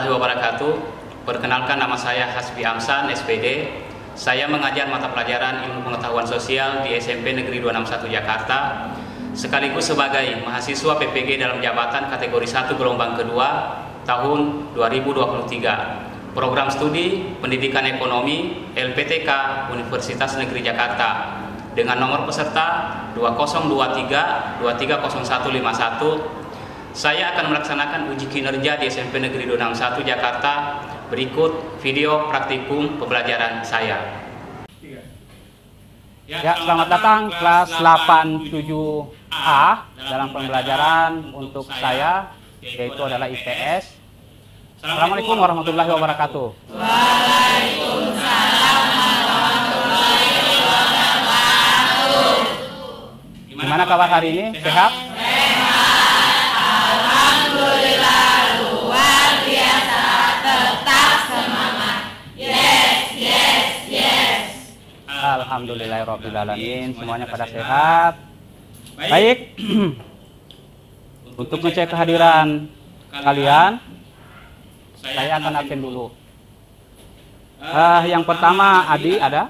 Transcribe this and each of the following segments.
warahmatullahi wabarakatuh. Perkenalkan, nama saya Hasbi Amsan, SPD. Saya mengajar mata pelajaran Ilmu Pengetahuan Sosial di SMP Negeri 261 Jakarta, sekaligus sebagai mahasiswa PPG dalam jabatan kategori 1 gelombang kedua tahun 2023. Program studi Pendidikan Ekonomi LPTK Universitas Negeri Jakarta dengan nomor peserta 2023-230151. Saya akan melaksanakan uji kinerja di SMP Negeri 261 Jakarta. Berikut video praktikum pembelajaran saya. Ya, selamat datang kelas 87A dalam pembelajaran untuk saya, yaitu adalah IPS. Assalamualaikum warahmatullahi wabarakatuh. Waalaikumsalam warahmatullahi wabarakatuh. Gimana kabar hari ini? Sehat? Alhamdulillah, luar biasa, tetap semangat. Yes, yes, yes. Alhamdulillahirrahmanirrahim. Semuanya pada sehat. Baik. Untuk ngecek kehadiran kalian, saya akan absen dulu. Yang pertama, Adi ada?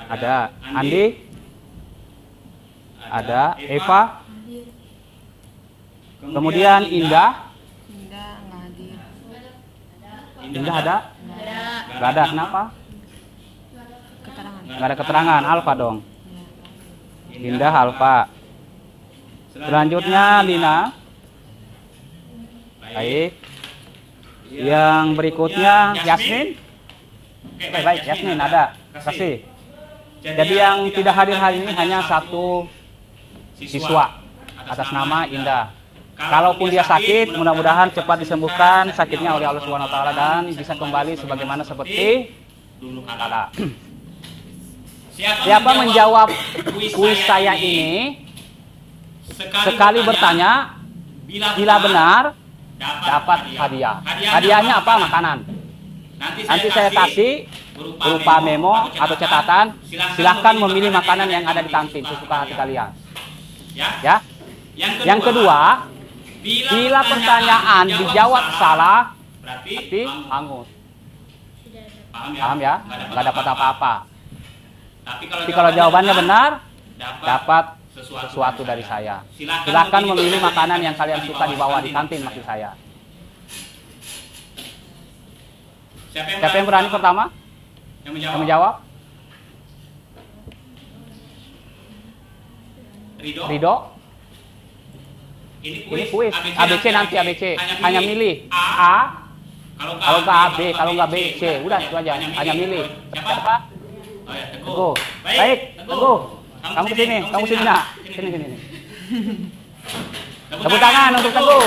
Ada. Andi? Ada. Eva? Kemudian Indah? Indah ada? Nggak ada. Kenapa? Nggak ada keterangan. Alfa dong. Indah Alfa. Selanjutnya Lina. Baik. Yang berikutnya Yasmin. Baik, Yasmin ada. Kasih. Jadi yang tidak hadir hari ini hanya satu siswa atas nama Indah. Kalaupun dia sakit, mudah-mudahan cepat disembuhkan sakitnya oleh Allah Subhanahu wa taala dan bisa kembali sebagaimana seperti dulu kala. Siapa menjawab kuis saya ini sekali bertanya, bila benar dapat hadiah. Hadiahnya apa? Makanan. Nanti saya kasih berupa memo atau catatan. Silahkan memilih makanan yang ada di kantin sesuka hati kalian. Ya. Yang kedua, bila pertanyaan dijawab salah, berarti hangus. Paham ya? Nggak dapat apa-apa. Tapi kalau jawabannya benar, dapat sesuatu dari saya. Silahkan memilih makanan yang kalian suka dibawa di kantin maksud saya. Siapa yang berani pertama? Yang menjawab? Ridho? Ini kuis. ABC nanti ABC. Hanya milih A. Kalau nggak A, B. Kalau nggak B, C. Udah itu aja. Hanya milih. Siapa? Teguh. Baik, Teguh. Kamu kesini. Kamu sini nak. Sini. Tepuk tangan untuk Teguh.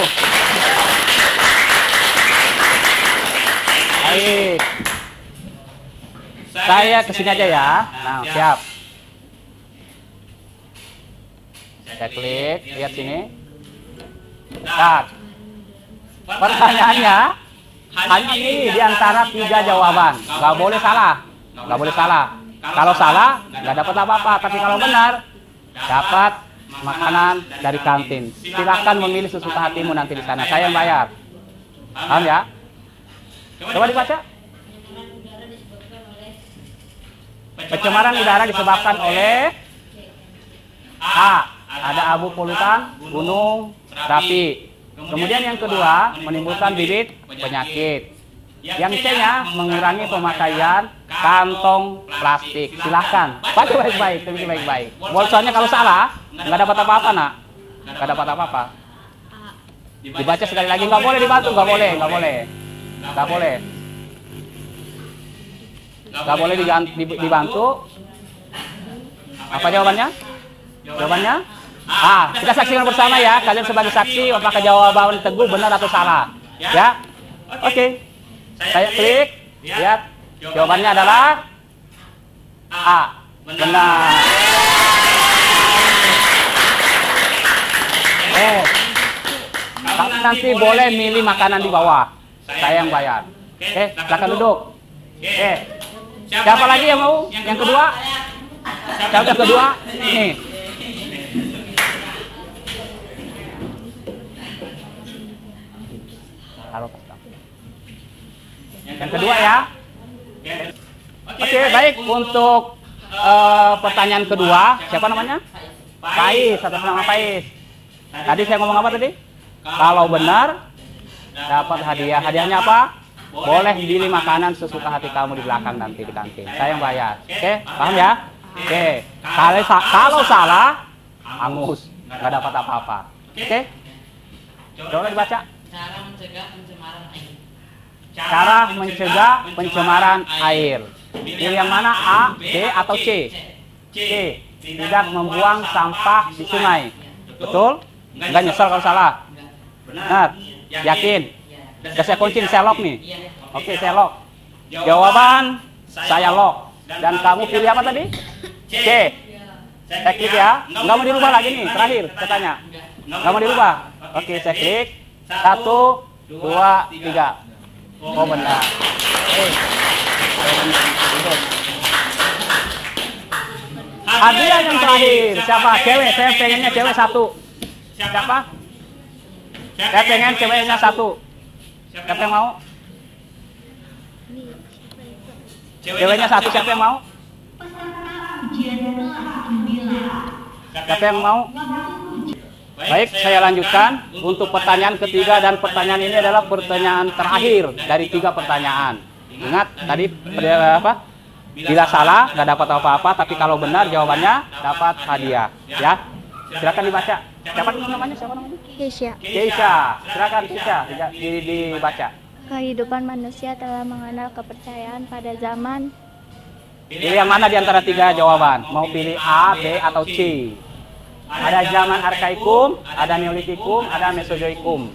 Baik. Saya kesini aja ya. Nah, siap. Saya klik. Lihat sini. Start. Pertanyaannya hanya ini di antara 3 jawaban. Nggak boleh salah. Nggak boleh salah. Kalau salah, nggak dapat apa-apa. Tapi kalau benar, dapat makanan dari kantin. Silahkan memilih sesuka hatimu nanti di sana. Saya yang bayar. Paham ya? Coba dibaca. Pencemaran udara disebabkan oleh A. Ada abu polutan, gunung, berapi. Kemudian yang kedua, menimbulkan bibit penyakit. Yang C-nya, mengurangi pemakaian kantong plastik. Silahkan, baca baik-baik, teliti baik-baik. Soalnya kalau salah, nggak dapat apa-apa nak. Nggak dapat apa-apa. Dibaca sekali lagi, nggak boleh dibantu, nggak boleh. Nggak boleh dibantu. Apa jawabannya? Jawabannya? Kita saksikan bersama ya. Kalian sebagai saksi apakah jawaban Teguh benar atau salah. Ya? Oke. Saya klik. Lihat. Jawabannya adalah A. Benar. Kamu nanti boleh milih makanan di bawah. Saya yang bayar. Silakan duduk. Siapa lagi yang mau? Yang kedua? Siapa yang kedua? Nih. taruh pas tampil. Yang kedua ya. Oke, baik. Untuk pertanyaan kedua, siapa namanya? Pais, atas nama Pais. Tadi saya ngomong apa tadi? Kalau benar, dapat hadiah. Hadiahnya apa? Boleh beli makanan sesuka hati kamu di belakang nanti di kantin. Saya yang bayar. Oke, paham ya? Oke. Kalau salah, angus, nggak dapat apa-apa. Oke? Coba dibaca. Cara mencegah pencemaran air. Cara mencegah pencemaran air. Pilih yang mana? A, B, atau C? C. Tidak membuang sampah di sungai. Betul? Nggak nyesel kalau salah? Benar? Yakin? Udah saya kuncin, saya lock nih. Oke, saya lock. Jawaban saya lock. Dan kamu pilih apa tadi? C. Saya klik ya. Nggak mau dirubah lagi nih, terakhir saya tanya. Nggak mau dirubah. Oke, saya klik. 1, 2, 3. Oh benar. Hadiah yang terakhir. Siapa? Cewek. Saya pengennya cewek 1. Siapa? Saya pengen ceweknya 1. Siapa yang mau? Ceweknya 1, siapa yang mau? Siapa yang mau? Baik, saya lanjutkan untuk pertanyaan ketiga, dan pertanyaan ini adalah pertanyaan terakhir dari 3 pertanyaan. Ingat tadi apa? Bila salah nggak dapat apa-apa, tapi kalau benar jawabannya dapat hadiah. Ya, silakan dibaca. Siapa namanya? Siapa namanya? Keisha. Keisha. Silakan Keisha dibaca. Kehidupan manusia telah mengenal kepercayaan pada zaman. Pilih yang mana di antara 3 jawaban? Mau pilih A, B, atau C? Ada zaman arkaikum, ada neolitikum, ada mesozoikum.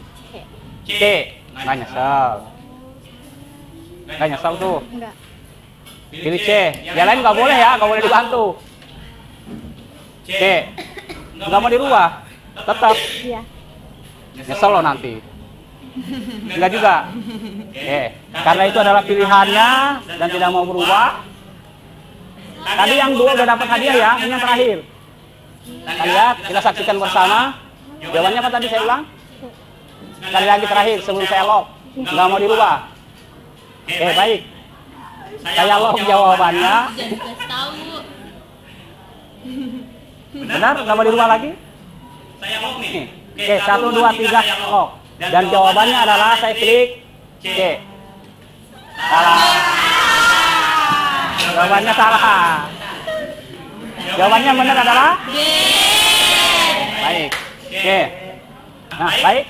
C. Nggak nyesel. Nggak nyesel tuh. Enggak. Pilih C. Yang lain nggak boleh ya, nggak boleh dibantu. C. Nggak mau dirubah. Tetap. Iya. Nyesel loh nanti. Enggak juga. Karena itu adalah pilihannya dan tidak mau berubah. Tadi yang 2 udah dapat hadiah ya, ini yang terakhir. Kita lihat, kita saksikan bersama. Jawabannya apa tadi saya ulang? Sekali lagi terakhir sebelum saya lock. Nggak mau dirubah. Baik. Saya lock jawabannya. Benar? Nggak mau dirubah lagi? Saya lock nih. 1, 2, 3 lock. Dan jawabannya adalah saya klik C. Salah. Jawabannya salah. Jawabannya benar adalah B. Baik. Oke. Nah, baik.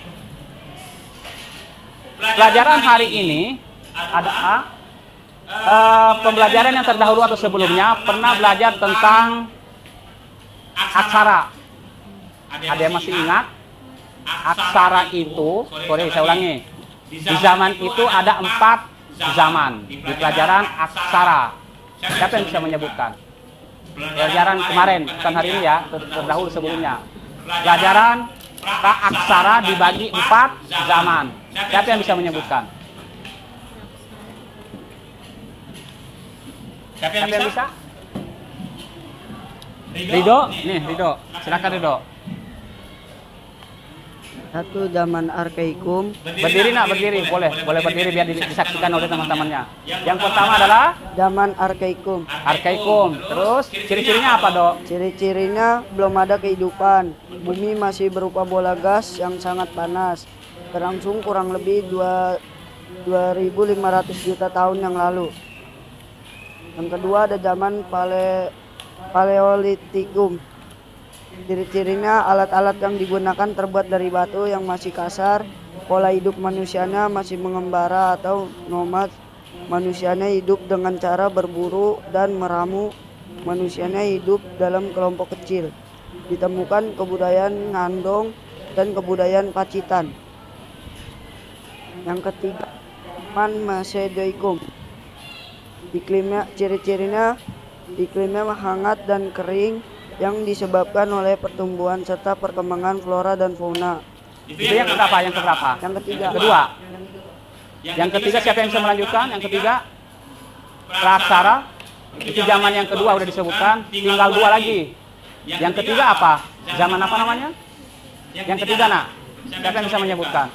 Pelajaran hari ini ada pembelajaran yang terdahulu atau sebelumnya pernah belajar tentang aksara. Ada yang masih ingat? Aksara itu, sorry saya ulangi. Di zaman itu ada 4 zaman di pelajaran aksara. Siapa yang bisa menyebutkan? Pelajaran kemarin, bukan hari ini ya, terdahulu sebelumnya. Pelajaran pra-aksara dibagi 4 zaman. Siapa yang bisa menyebutkan? Siapa yang bisa? Rido? Nih, Rido. Silakan Rido. 1 zaman arkaikum. Berdiri nak, berdiri. Boleh berdiri biar disaksikan oleh teman-temannya. Yang pertama adalah Zaman arkaikum. arkaikum. Terus ciri-cirinya apa, Dok? Ciri-cirinya belum ada kehidupan. Bumi masih berupa bola gas yang sangat panas. Berlangsung kurang lebih 2.500 juta tahun yang lalu. Yang kedua ada zaman paleolitikum. Ciri-cirinya alat-alat yang digunakan terbuat dari batu yang masih kasar. Pola hidup manusianya masih mengembara atau nomad. Manusianya hidup dengan cara berburu dan meramu. Manusianya hidup dalam kelompok kecil. Ditemukan kebudayaan Ngandong dan kebudayaan Pacitan. Yang ketiga, zaman Mesozoikum. Ciri-cirinya iklimnya hangat dan kering yang disebabkan oleh pertumbuhan serta perkembangan flora dan fauna. Itu yang keberapa? Yang keberapa? Yang ketiga. Kedua. Yang ketiga siapa yang bisa melanjutkan? Yang ketiga praksara. Itu zaman yang kedua udah disebutkan. Tinggal 2 lagi. Yang ketiga apa? Zaman apa namanya? Yang ketiga nak. Siapa yang bisa menyebutkan?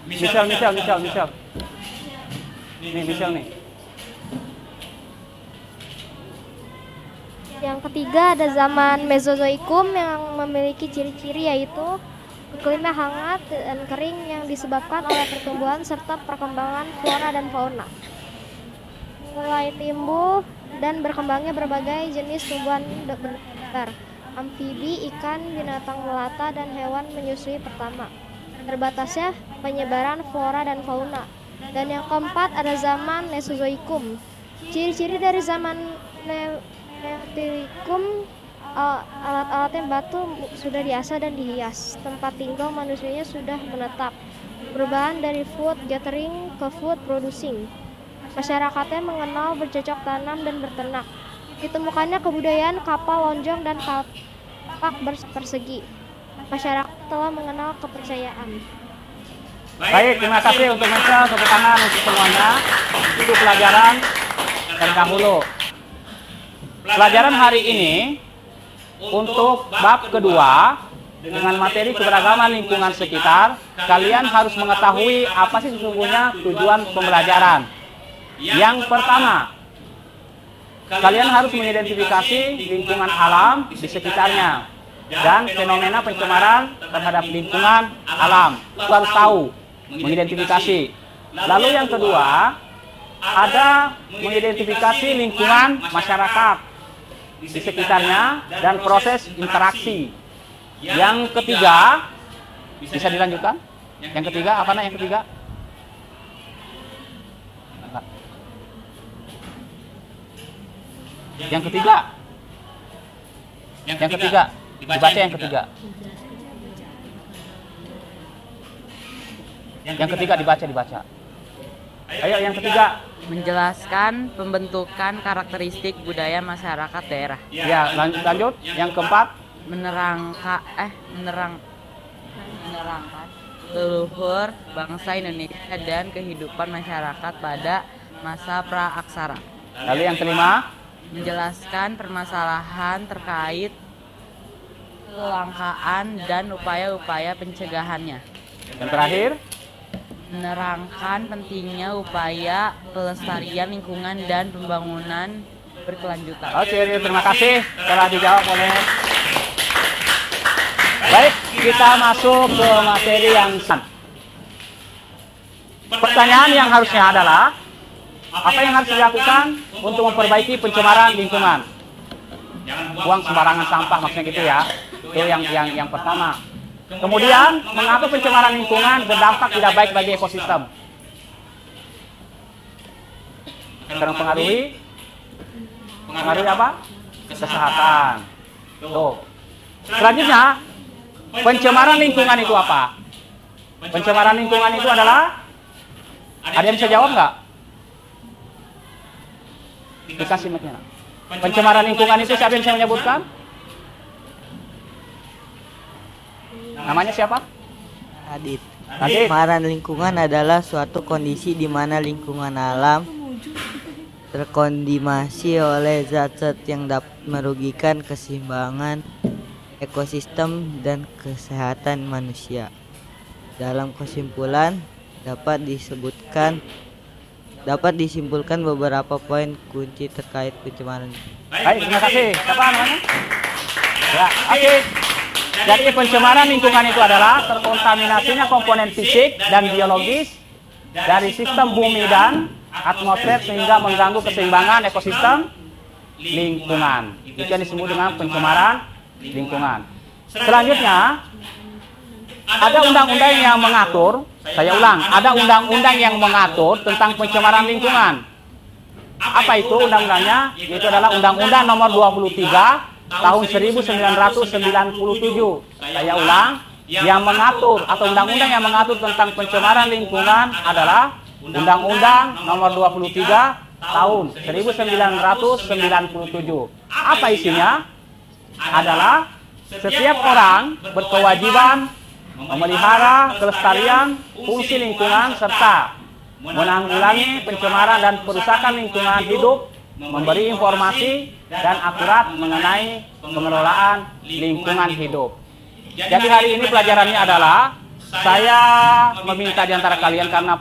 Misal. Nih, misal nih. Yang ketiga ada zaman Mesozoikum yang memiliki ciri-ciri yaitu iklimnya hangat dan kering yang disebabkan oleh pertumbuhan serta perkembangan flora dan fauna. Mulai tumbuh dan berkembangnya berbagai jenis tumbuhan berdatar, amfibi, ikan, binatang melata, dan hewan menyusui pertama. Terbatasnya penyebaran flora dan fauna. Dan yang keempat ada zaman Mesozoikum. Ciri-ciri dari zaman Neolitikum, alat-alatnya batu sudah diasah dan dihias. Tempat tinggal manusianya sudah menetap. Perubahan dari food gathering ke food producing. Masyarakatnya mengenal bercocok tanam dan berternak. Ditemukannya kebudayaan kapal lonjong dan kapak persegi. Masyarakat telah mengenal kepercayaan. Baik, terima kasih untuk Michelle, tepuk tangan untuk semuanya. Itu pelajaran dari dahulu. Pelajaran hari ini untuk bab kedua dengan materi keberagaman lingkungan sekitar, kalian harus mengetahui apa sih sesungguhnya tujuan pembelajaran. Yang pertama, kalian harus mengidentifikasi lingkungan alam di sekitarnya dan fenomena pencemaran terhadap lingkungan alam. Itu harus tahu, mengidentifikasi. Lalu yang kedua, ada mengidentifikasi lingkungan masyarakat di sekitarnya dan proses interaksi. Yang ketiga, bisa dilanjutkan? Yang ketiga, apa yang ketiga? Yang ketiga, dibaca yang ketiga. Yang ketiga dibaca. Ayo yang ketiga. Menjelaskan pembentukan karakteristik budaya masyarakat daerah. Ya, lanjut. Yang keempat. Menerangkan leluhur bangsa Indonesia dan kehidupan masyarakat pada masa praaksara. Lalu yang kelima. Menjelaskan permasalahan terkait kelangkaan dan upaya-upaya pencegahannya. Yang terakhir. Menerangkan pentingnya upaya pelestarian lingkungan dan pembangunan berkelanjutan. Oke, terima kasih telah dijawab oleh. Baik, kita masuk ke materi yang pertanyaan yang harusnya adalah apa yang harus dilakukan untuk memperbaiki pencemaran lingkungan? Buang sembarangan sampah maksudnya gitu ya. Itu yang pertama. Kemudian, mengapa pencemaran lingkungan berdampak tidak baik bagi ekosistem? Karena pengaruhi apa? Kesehatan. Tuh. Selanjutnya, pencemaran lingkungan itu apa? Pencemaran lingkungan itu adalah, ada yang bisa jawab nggak? Dikasih mic-nya. Pencemaran lingkungan itu siapa yang bisa menyebutkan? Namanya siapa? Adit. Pencemaran lingkungan adalah suatu kondisi di mana lingkungan alam terkondimasi oleh zat-zat yang dapat merugikan keseimbangan ekosistem dan kesehatan manusia. Dalam kesimpulan dapat disimpulkan beberapa poin kunci terkait pencemaran. Baik, terima kasih. Siapa namanya? Ya, oke. Jadi pencemaran lingkungan itu adalah terkontaminasinya komponen fisik dan biologis dari sistem bumi dan atmosfer sehingga mengganggu keseimbangan ekosistem lingkungan. Itu yang disebut dengan pencemaran lingkungan. Selanjutnya, ada undang-undang yang mengatur, saya ulang, ada undang-undang yang mengatur tentang pencemaran lingkungan. Apa itu undang-undangnya? Itu adalah Undang-Undang Nomor 23 Tahun 1997. Saya ulang, yang mengatur atau undang-undang yang mengatur tentang pencemaran lingkungan adalah Undang-Undang Nomor 23 Tahun 1997. Apa isinya? Adalah setiap orang berkewajiban memelihara kelestarian fungsi lingkungan serta menanggulangi pencemaran dan perusakan lingkungan hidup, memberi informasi dan akurat mengenai pengelolaan lingkungan hidup. Jadi hari ini pelajarannya adalah Saya meminta di antara kalian karena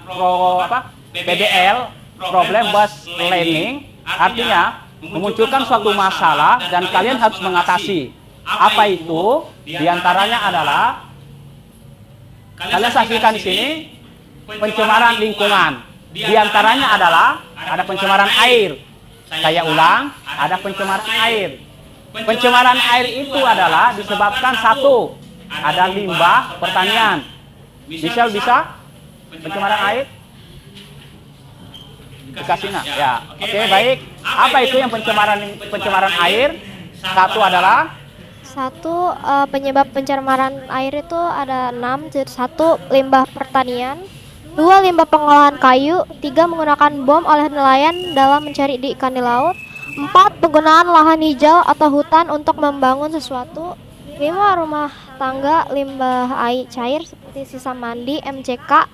PBL, problem based learning, artinya memunculkan suatu masalah dan kalian harus mengatasi. Apa itu? Di antaranya adalah kalian saksikan di sini pencemaran lingkungan. Di antaranya adalah ada pencemaran air. Saya ulang, ada pencemaran air. Pencemaran air itu adalah disebabkan satu, ada limbah pertanian. Michelle bisa? Pencemaran air? Dikasih nak? Ya. Oke, baik. Apa itu yang pencemaran air? Satu adalah penyebab pencemaran air itu ada 6. 1. Limbah pertanian. 2. Limbah pengolahan kayu. 3. Menggunakan bom oleh nelayan dalam mencari ikan di laut. 4. Penggunaan lahan hijau atau hutan untuk membangun sesuatu. 5. Rumah tangga, limbah air cair seperti sisa mandi, MCK,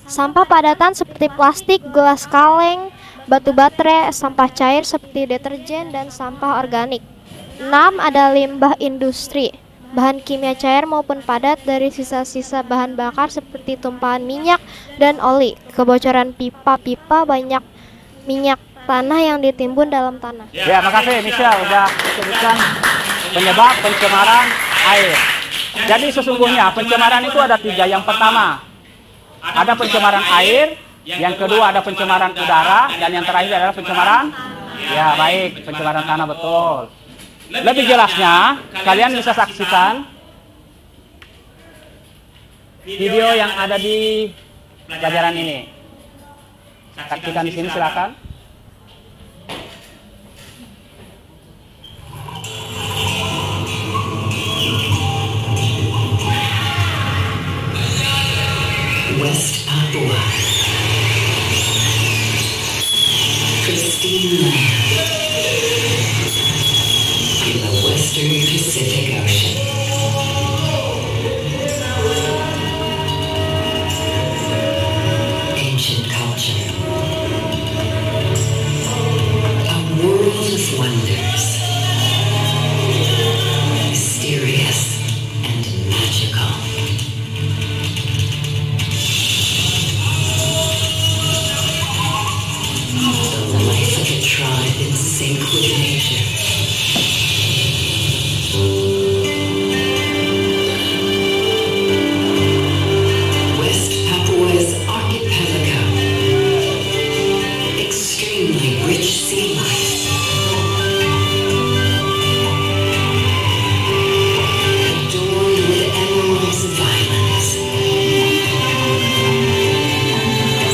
sampah padatan seperti plastik, gelas kaleng, batu baterai, sampah cair seperti deterjen dan sampah organik. 6. Ada limbah industri, bahan kimia cair maupun padat dari sisa-sisa bahan bakar seperti tumpahan minyak dan oli, kebocoran pipa-pipa, banyak minyak tanah yang ditimbun dalam tanah. Ya, makasih Michelle udah sebutkan penyebab pencemaran air. Jadi sesungguhnya pencemaran itu ada 3. Yang pertama, ada pencemaran air. Yang kedua, ada pencemaran udara. Dan yang terakhir adalah pencemaran, ya baik, pencemaran tanah, betul. Lebih jelasnya, kalian bisa saksikan video yang ada di pelajaran ini. Saksikan di sini, silakan. West Papua, pristine land in the western Pacific Ocean. Ancient culture, a world of wonders, mysterious and magical. Tribe in sync with nature. West Papua's archipelago, extremely rich sea life, adorned with emeralds of islands,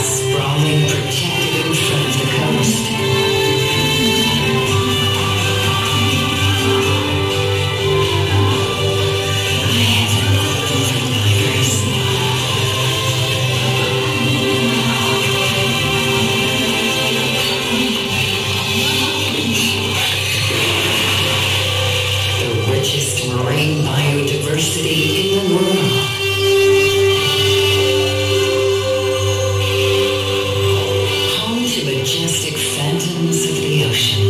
sprawling protected in front of the coast. Marine biodiversity in the world. Home to majestic phantoms of the ocean.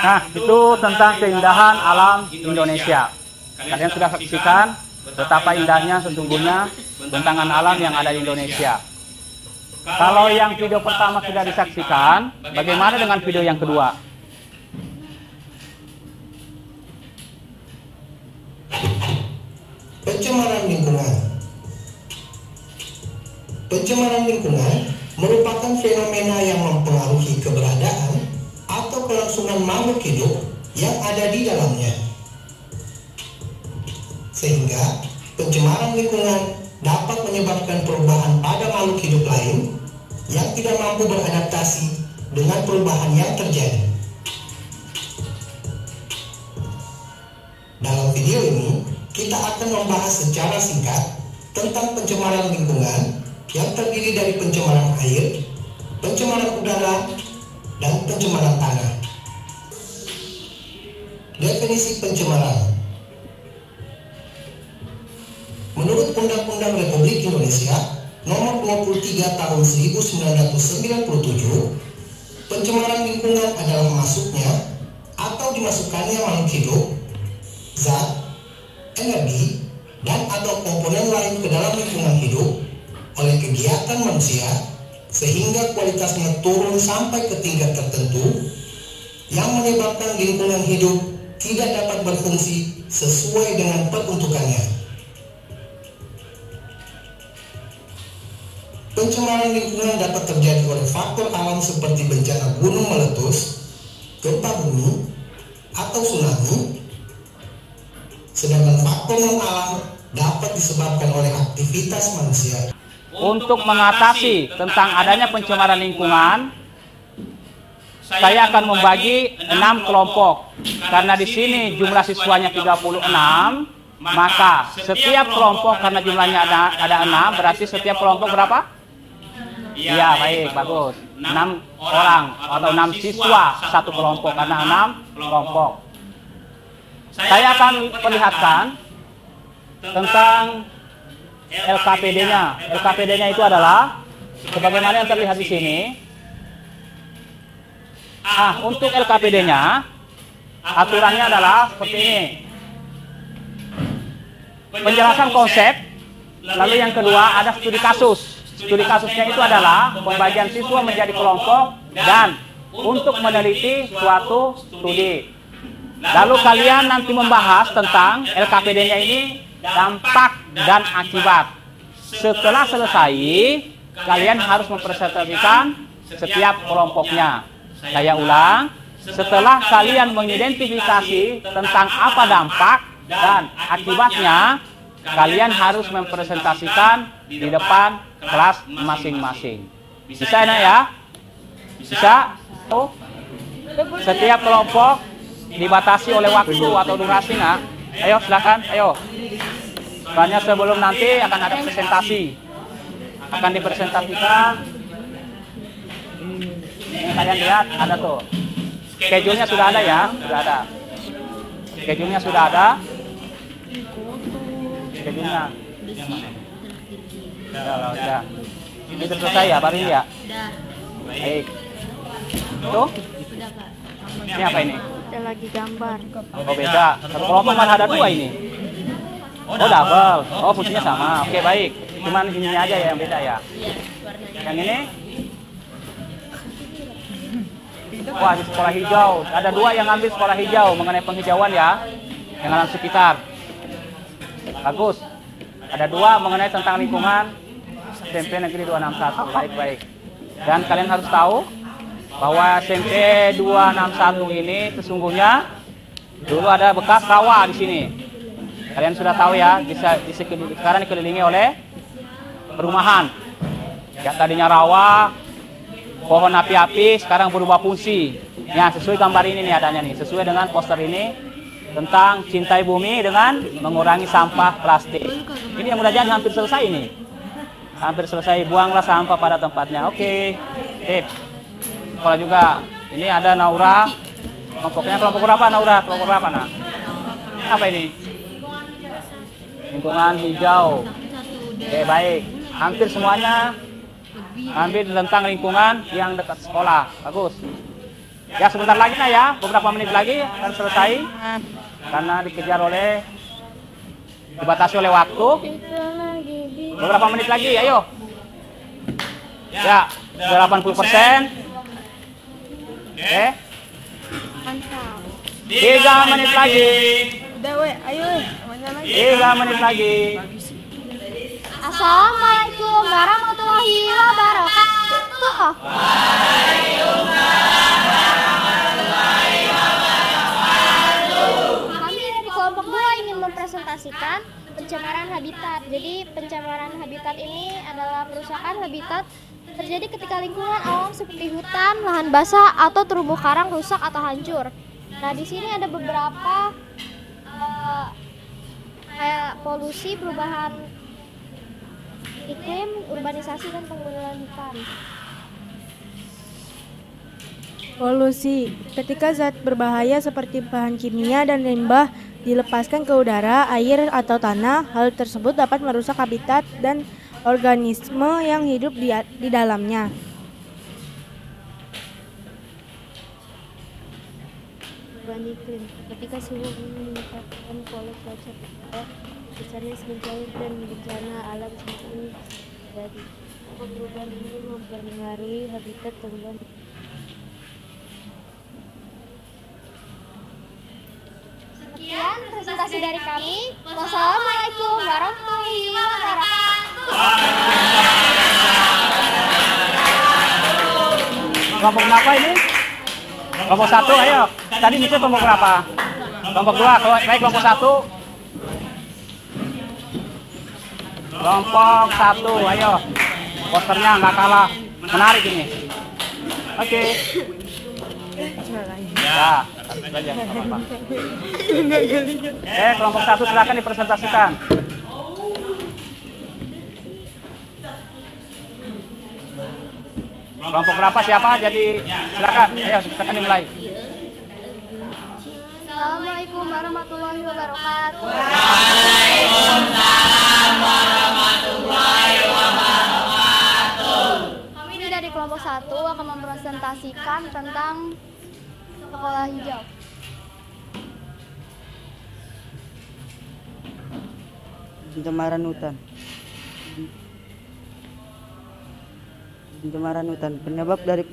Nah, itu tentang keindahan alam Indonesia. Kalian sudah saksikan betapa indahnya sesungguhnya bentangan alam yang ada di Indonesia. Kalau yang video pertama sudah disaksikan, bagaimana dengan video yang kedua? Pencemaran lingkungan. Pencemaran lingkungan merupakan fenomena yang mempengaruhi keberadaan atau kelangsungan makhluk hidup yang ada di dalamnya. Sehingga pencemaran lingkungan dapat menyebabkan perubahan pada makhluk hidup lain yang tidak mampu beradaptasi dengan perubahan yang terjadi. Dalam video ini, kita akan membahas secara singkat tentang pencemaran lingkungan yang terdiri dari pencemaran air, pencemaran udara, dan pencemaran tanah. Definisi pencemaran. Indonesia nomor 23 tahun 1997, pencemaran lingkungan adalah masuknya atau dimasukkannya makhluk hidup, zat, energi, dan atau komponen lain ke dalam lingkungan hidup oleh kegiatan manusia sehingga kualitasnya turun sampai ke tingkat tertentu yang menyebabkan lingkungan hidup tidak dapat berfungsi sesuai dengan peruntukannya. Pencemaran lingkungan dapat terjadi oleh faktor alam seperti bencana gunung meletus, gempa bumi, atau tsunami, sedangkan faktor non-alam dapat disebabkan oleh aktivitas manusia. Untuk mengatasi tentang adanya pencemaran lingkungan, saya akan membagi 6 kelompok. Karena di sini jumlah siswanya 36, maka setiap kelompok karena jumlahnya ada 6, berarti setiap kelompok berapa? Iya, baik, bagus. 6 orang atau 6 siswa satu kelompok karena 6 kelompok. Saya akan perlihatkan tentang LKPD-nya. LKPD-nya itu adalah sebagaimana yang terlihat di sini. Untuk LKPD-nya aturannya adalah seperti ini. Penjelasan konsep, lalu yang kedua ada studi kasus. Studi kasusnya itu adalah pembagian siswa menjadi kelompok dan untuk meneliti suatu studi. Lalu kalian nanti membahas tentang LKPD-nya ini dampak dan akibat. Setelah selesai, kalian harus mempresentasikan setiap kelompoknya. Saya ulang, setelah kalian mengidentifikasi tentang apa dampak dan akibatnya, kalian harus mempresentasikan di depan kelas masing-masing. Bisa ya? Bisa? Setiap kelompok dibatasi oleh waktu atau durasi nggak? Ayo silakan, ayo. Soalnya sebelum nanti akan ada presentasi. Akan dipresentasikan. Ini kalian lihat, ada tuh. Schedule-nya sudah ada ya? Sudah ada. Schedule-nya sudah ada. Schedule-nya. Sudah. Ini sudah selesai ya, Pak Rini ya? Baik. Tuh? Ini apa ini? Ada lagi gambar. Oh beda. Satu kelompok malah ada 2 ini. Oh double. Oh fungsinya sama. Oke baik. Cuman ini aja ya yang beda ya. Yang ini? Wah di sekolah hijau. Ada 2 yang ambil sekolah hijau mengenai penghijauan ya. Yang alam sekitar. Bagus. Ada 2 mengenai tentang lingkungan SMP Negeri 261. Baik-baik. Dan kalian harus tahu bahwa SMP 261 ini sesungguhnya dulu ada bekas rawa di sini. Kalian sudah tahu ya, sekarang dikelilingi oleh perumahan. Ya tadinya rawa, pohon api-api, sekarang berubah fungsi. Ya sesuai gambar ini nih adanya nih, sesuai dengan poster ini tentang cintai bumi dengan mengurangi sampah plastik. Ini yang mudah-mudahan hampir selesai ini. Hampir selesai, buanglah sampah pada tempatnya. Oke. Sekolah juga. Ini ada Naura. Kelompoknya kelompok berapa Naura? Kelompok berapa nak? Apa ini? Lingkungan hijau. Oke baik. Hampir semuanya hampir tentang lingkungan yang dekat sekolah. Bagus. Ya sebentar lagi nah ya. Beberapa menit lagi akan selesai. Karena dikejar oleh dibatasi oleh waktu. Beberapa menit lagi, ayo. Ya, 80%. Oke. 3 menit lagi. Udah weh, ayo weh. 3 menit lagi. Assalamualaikum warahmatullahi wabarakatuh. Kami di kelompok 2 ingin mempresentasikan pencemaran habitat. Jadi pencemaran habitat ini adalah perusakan habitat terjadi ketika lingkungan alam seperti hutan, lahan basah atau terumbu karang rusak atau hancur. Nah di sini ada beberapa kayak polusi, perubahan iklim, urbanisasi dan penggunaan hutan. Polusi, ketika zat berbahaya seperti bahan kimia dan limbah dilepaskan ke udara, air, atau tanah, hal tersebut dapat merusak habitat dan organisme yang hidup di dalamnya. Perubahan iklim. Ketika suhu bumi meningkatkan pola cuaca berubah, besarnya mencair dan bencana alam semakin terjadi. Perubahan ini mempengaruhi habitat tumbuhan. Sekian presentasi dari kami. Wassalamualaikum warahmatullahi wabarakatuh. Kelompok berapa ini? Kelompok 1, ayo. Tadi Misu kelompok berapa? Kelompok 2, baik kelompok 1. Kelompok 1, ayo. Posternya nggak kalah menarik ini. Oke. Ya, belajar apa-apa. Kelompok 1 silakan dipresentasikan. Kelompok berapa siapa? Jadi silakan. Ayo, silakan dimulai. Assalamualaikum warahmatullahi wabarakatuh. Waalaikumsalam warahmatullahi wabarakatuh. Kami dari kelompok 1 akan mempresentasikan tentang sekolah hijau. Pencemaran hutan. Pencemaran hutan. Penyebab dari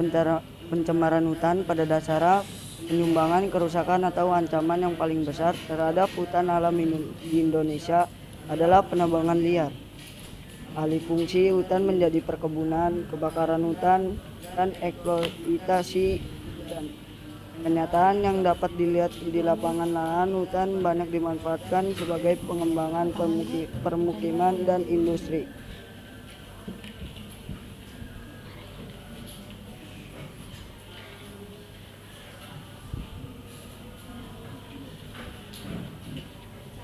pencemaran hutan pada dasarnya penyumbangan, kerusakan atau ancaman yang paling besar terhadap hutan alam di Indonesia adalah penebangan liar. Alih fungsi hutan menjadi perkebunan, kebakaran hutan, dan eksploitasi hutan. Kenyataan yang dapat dilihat di lapangan lahan hutan banyak dimanfaatkan sebagai pengembangan permukiman dan industri.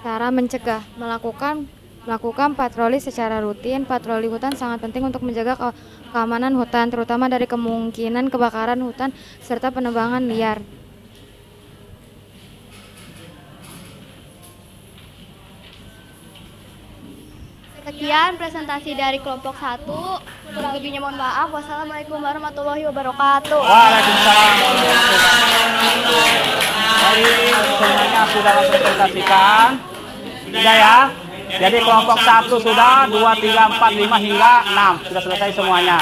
Cara mencegah, melakukan patroli secara rutin. Patroli hutan sangat penting untuk menjaga keamanan hutan, terutama dari kemungkinan kebakaran hutan serta penebangan liar. Sekian presentasi dari kelompok 1. Kurang lebihnya mohon maaf. Wassalamualaikum warahmatullahi wabarakatuh. Waalaikumsalam warahmatullahi wabarakatuh. Jadi semuanya sudah mempresentasikan. Sudah ya. Jadi kelompok 1 sudah, 2, 3, 4, 5 hingga 6 sudah selesai semuanya.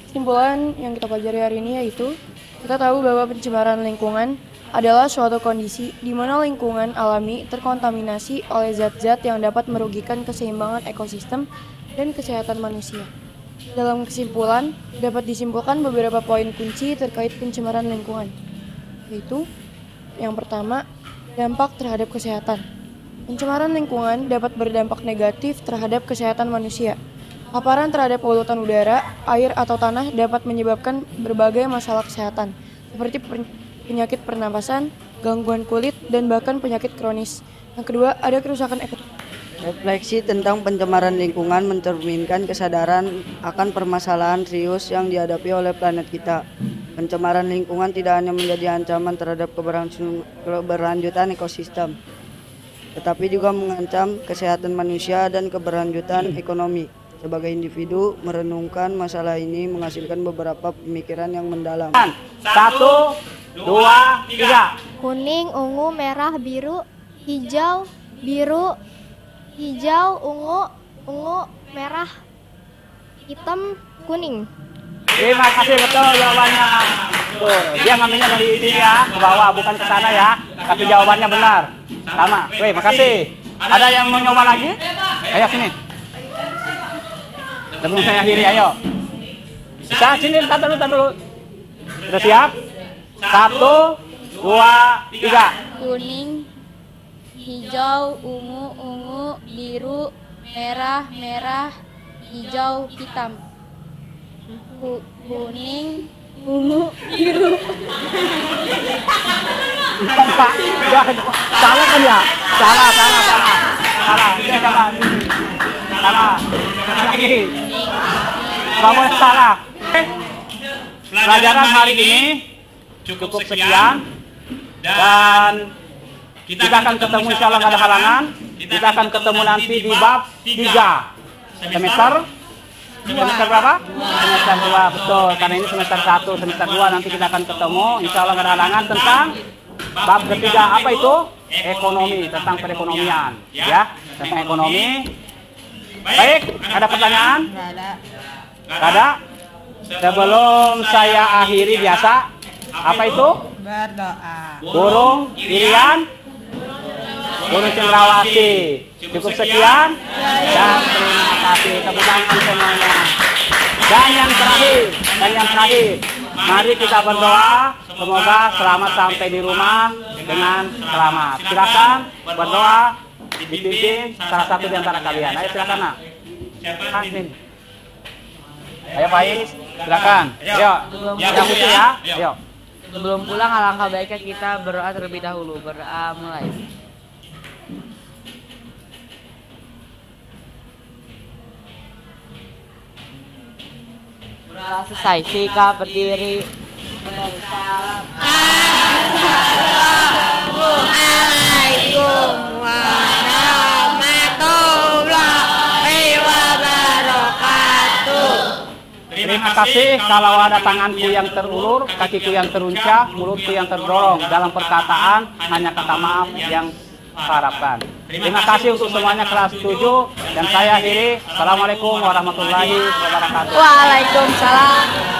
Kesimpulan yang kita pelajari hari ini yaitu kita tahu bahwa pencemaran lingkungan adalah suatu kondisi di mana lingkungan alami terkontaminasi oleh zat-zat yang dapat merugikan keseimbangan ekosistem dan kesehatan manusia. Dalam kesimpulan, dapat disimpulkan beberapa poin kunci terkait pencemaran lingkungan, yaitu yang pertama, dampak terhadap kesehatan. Pencemaran lingkungan dapat berdampak negatif terhadap kesehatan manusia. Paparan terhadap polutan udara, air, atau tanah dapat menyebabkan berbagai masalah kesehatan, seperti penyakit pernapasan, gangguan kulit, dan bahkan penyakit kronis. Yang kedua, ada kerusakan ekonomi. Refleksi tentang pencemaran lingkungan mencerminkan kesadaran akan permasalahan serius yang dihadapi oleh planet kita. Pencemaran lingkungan tidak hanya menjadi ancaman terhadap keberlanjutan ekosistem, tetapi juga mengancam kesehatan manusia dan keberlanjutan ekonomi. Sebagai individu, merenungkan masalah ini menghasilkan beberapa pemikiran yang mendalam. 1, 2, 3. Kuning, ungu, merah, biru, hijau, biru, hijau, ungu, merah, hitam, kuning. Terima kasih, betul jawabannya. Tuh, dia ngambilnya dari sini ya, ke bawah, bukan ke sana ya. Tapi jawabannya benar. Sama. Wih, makasih. Ada yang mau nyoba lagi? Ayo sini. Sebelum saya akhiri, ayo. Bisa, sini, tar dulu. Sudah siap? 1, 2, 3. Kuning, hijau, ungu, biru, merah, hijau, hitam. Kuning, ungu, biru. Salah kan ya? Salah. Ini salah. Lagi. Kamu salah. Pelajaran hari ini cukup sekian. Dan kita akan ketemu insya Allah nggak ada halangan. Kita akan ketemu nanti di bab 3. semester berapa? Semester 2, betul. Karena ini semester 1, semester 2 nanti kita akan ketemu insya Allah nggak ada halangan tentang bab ketiga, apa itu? Ekonomi, tentang perekonomian, ya, tentang ekonomi. Baik, ada pertanyaan? Nggak ada. Sebelum saya akhiri biasa, apa itu? Berdoa. Burung Irian, burung cendrawasih. Cukup sekian dan terima kasih. Tepuk tangan semuanya. Dan yang terakhir, mari kita berdoa semoga selamat sampai di rumah dengan selamat. Silakan berdoa dipimpin salah satu di antara kalian. Ayo silakan, Nak. Ayo Faiz, silakan. Ayo, yang itu ya. Ayo. Sebelum pulang alangkah baiknya kita berdoa terlebih dahulu. Berdoa mulai. Berdoa selesai, sikap berdiri. Assalamualaikum warahmatullahi wabarakatuh. Terima kasih. Kalau ada tanganku yang terulur, kakiku yang teruncap, mulutku yang terdorong dalam perkataan, hanya kata maaf yang harapkan. Terima kasih untuk semuanya kelas 7 dan saya akhiri. Assalamualaikum warahmatullahi wabarakatuh. Waalaikumsalam.